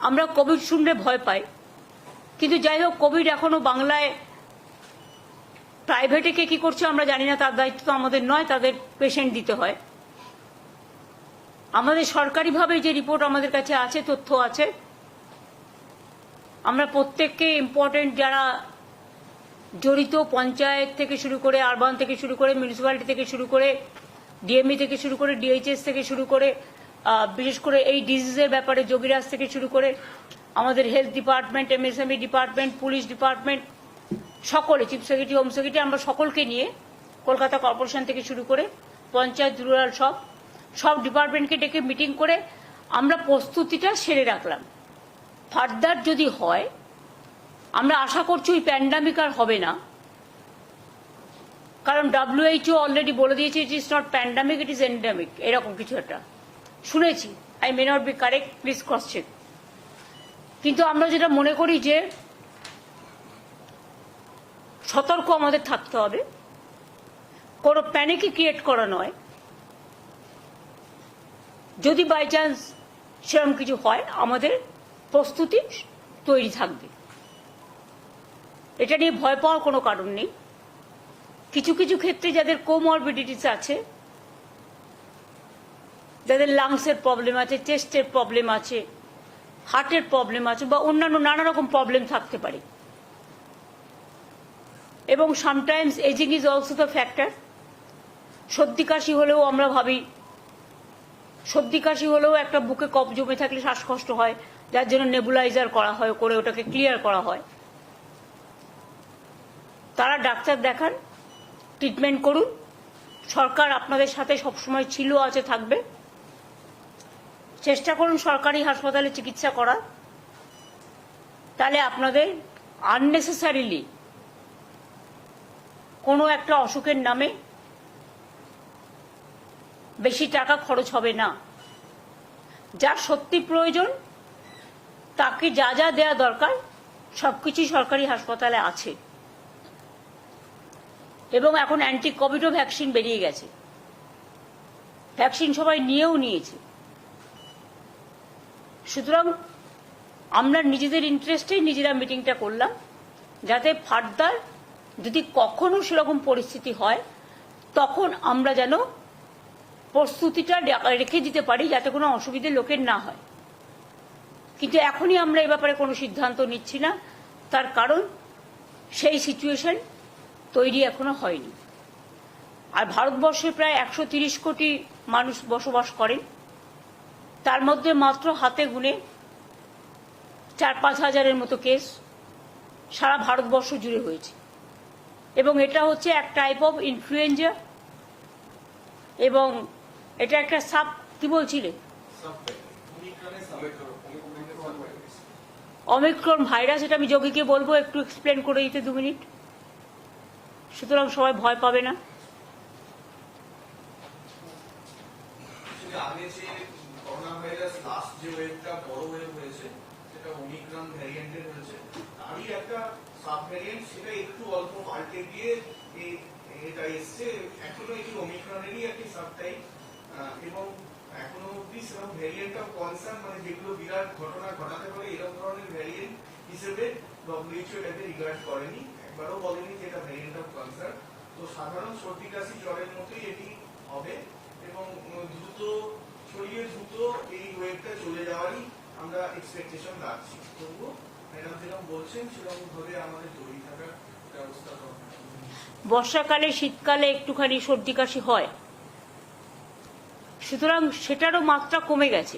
আমরা কোভিড শুনলে ভয় পাই, কিন্তু যাই হোক কোভিড এখনো বাংলায় প্রাইভেটে কে কি করছে আমরা জানি না, তার দায়িত্ব তো আমাদের নয়, তাদের পেশেন্ট দিতে হয়। আমাদের সরকারিভাবে যে রিপোর্ট আমাদের কাছে আছে, তথ্য আছে, আমরা প্রত্যেককে ইম্পর্টেন্ট যারা জড়িত, পঞ্চায়েত থেকে শুরু করে, আরবান থেকে শুরু করে, মিউনিসিপ্যালিটি থেকে শুরু করে, ডিএমই থেকে শুরু করে, ডিএইচএস থেকে শুরু করে, বিশেষ করে এই ডিজিজের ব্যাপারে যোগীরাজ থেকে শুরু করে আমাদের health department, MSME department, police department, সকলে, চিফ সেক্রেটারি, হোম সেক্রেটারি, আমরা সকলকে নিয়ে কলকাতা কর্পোরেশন থেকে শুরু করে পঞ্চায়েত, রুরাল, সব ডিপার্টমেন্টকে ডেকে মিটিং করে আমরা প্রস্তুতিটা সেরে রাখলাম। ফার্দার যদি হয়, আমরা আশা করছি ওই প্যান্ডামিক আর হবে না, কারণ WHO অলরেডি বলে দিয়েছে it is not pandemic, it is endemic, এরকম কিছু একটা শুনেছি। I may not be correct, please cross check. কিন্তু আমরা যেটা মনে করি যে সতর্ক আমাদের থাকতে হবে, কোনো প্যানিকই ক্রিয়েট করা নয়। যদি বাই চান্স সেরকম কিছু হয়, আমাদের প্রস্তুতি তৈরি থাকবে, এটা নিয়ে ভয় পাওয়ার কোনো কারণ নেই। কিছু কিছু ক্ষেত্রে যাদের কোমরবিডিটিস আছে, যাদের লাংসের প্রবলেম আছে, চেস্টের প্রবলেম আছে, হার্টের প্রবলেম আছে, বা অন্যান্য নানা রকম প্রবলেম থাকতে পারে, এবং sometimes aging is also the factor. সর্দি কাশি হলেও আমরা ভাবি, সর্দি কাশি হলেও একটা বুকে কফ জমে থাকলে শ্বাসকষ্ট হয়, যার জন্য নেবুলাইজার করা হয়, করে ওটাকে ক্লিয়ার করা হয়। তারা ডাক্তার দেখান, ট্রিটমেন্ট করুন। সরকার আপনাদের সাথে সবসময় ছিল, আছে, থাকবে। চেষ্টা করুন সরকারি হাসপাতালে চিকিৎসা করার, তাহলে আপনাদের আননেসেসারিলি কোনো একটা অসুখের নামে বেশি টাকা খরচ হবে না। যার সত্যি প্রয়োজন তাকে যা যা দেওয়া দরকার সবকিছুই সরকারি হাসপাতালে আছে, এবং এখন অ্যান্টি কোভিডও ভ্যাকসিন বেরিয়ে গেছে, ভ্যাকসিন সবাই নিয়েছে। সুতরাং আমরা নিজেদের ইন্টারেস্টেই নিজেরা মিটিংটা করলাম, যাতে ফার্দার যদি কখনো সেরকম পরিস্থিতি হয় তখন আমরা যেন প্রস্তুতিটা রেখে দিতে পারি, যাতে কোনো অসুবিধে লোকের না হয়। কিন্তু এখনই আমরা এ ব্যাপারে কোনো সিদ্ধান্ত নিচ্ছি না, তার কারণ সেই সিচুয়েশন তৈরি এখনো হয়নি। আর ভারতবর্ষে প্রায় 130 কোটি মানুষ বসবাস করেন, তার মধ্যে মাত্র হাতে গুনে 4-5 হাজারের মতো কেস সারা ভারতবর্ষ জুড়ে হয়েছে, এবং এটা হচ্ছে এক টাইপ অফ ইনফ্লুয়েঞ্জা, এবং এটা একটা কি বলছিলে, অমিক্রন ভাইরাস। এটা আমি যোগীকে বলবো একটু এক্সপ্লেন করে দিতে 2 মিনিট, সুতরাং সবাই ভয় পাবে না। আগে যে করোনা ভাইরাস লাস্ট যে ওয়েভটা বড় ওয়েভ হয়েছে, সেটা ওমিক্রন ভ্যারিয়েন্টের হয়েছে, তারই একটা সাব ভ্যারিয়েন্ট, সেটা একটু অল্প পাল্টে গিয়ে এটা এসছে। এখনো এই ওমিক্রনেরই একটি সাবটাইপ, এবং এখনো অব্দি সেরকম ভ্যারিয়েন্ট অফ কনসার্ন, মানে যেগুলো বিরাট ঘটনা ঘটাতে পারে এরকম ধরনের ভ্যারিয়েন্ট হিসেবে WHO এটাকে রিগার্ড করেনি, একবারও বলেনি যে এটা ভ্যারিয়েন্ট অফ কনসার্ন। তো সাধারণ সর্দি কাশি জ্বরের মতোই এটি হবে, এবং দ্রুত ছড়িয়ে দ্রুত এই ওয়েভটা চলে যাওয়ারই আমরা এক্সপেকটেশন রাখছি। তবুও ম্যাডাম যেরকম বলছেন সেরকম ভাবে আমাদের তৈরি থাকার ব্যবস্থা করতে হবে। বর্ষাকালে, শীতকালে একটুখানি সর্দি কাশি হয়, সুতরাং সেটারও মাত্রা কমে গেছে,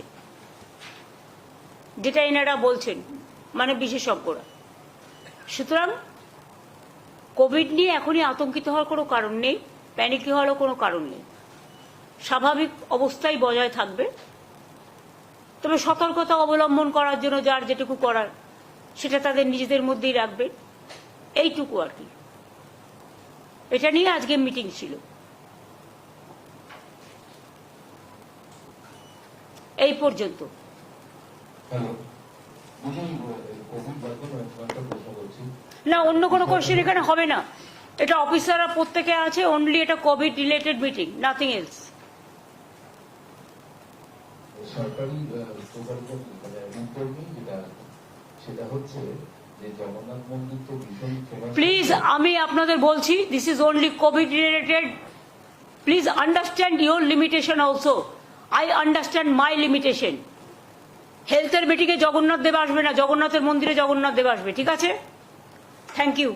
যেটা এনারা বলছেন, মানে বিশেষজ্ঞরা। সুতরাং কোভিড নিয়ে এখনই আতঙ্কিত হওয়ার কোনো কারণ নেই, প্যানিক হওয়ারও কোনো কারণ নেই। স্বাভাবিক অবস্থায় বজায় থাকবে, তবে সতর্কতা অবলম্বন করার জন্য যার যেটুকু করার সেটা তাদের নিজেদের মধ্যেই রাখবে, এইটুকু আর কি। এটা নিয়ে আজকে মিটিং ছিল। এই পর্যন্ত। না, অন্য কোনো কোশ্চেন এখানে হবে না, এটা অফিসাররা প্রত্যেকে আছে, অনলি এটা Covid related meeting, nothing else. সরকারি প্রকল্প মানে সেটা হচ্ছে যে জগন্নাথ মন্দির তো ভীষণ ফেমাস। প্লিজ আমি আপনাদের বলছি, this is only Covid related. Please understand your limitation also. I understand my limitation. হেলথের মিটিংয়ে জগন্নাথ দেব আসবে না, জগন্নাথের মন্দিরে জগন্নাথ দেব আসবে, ঠিক আছে? Thank you.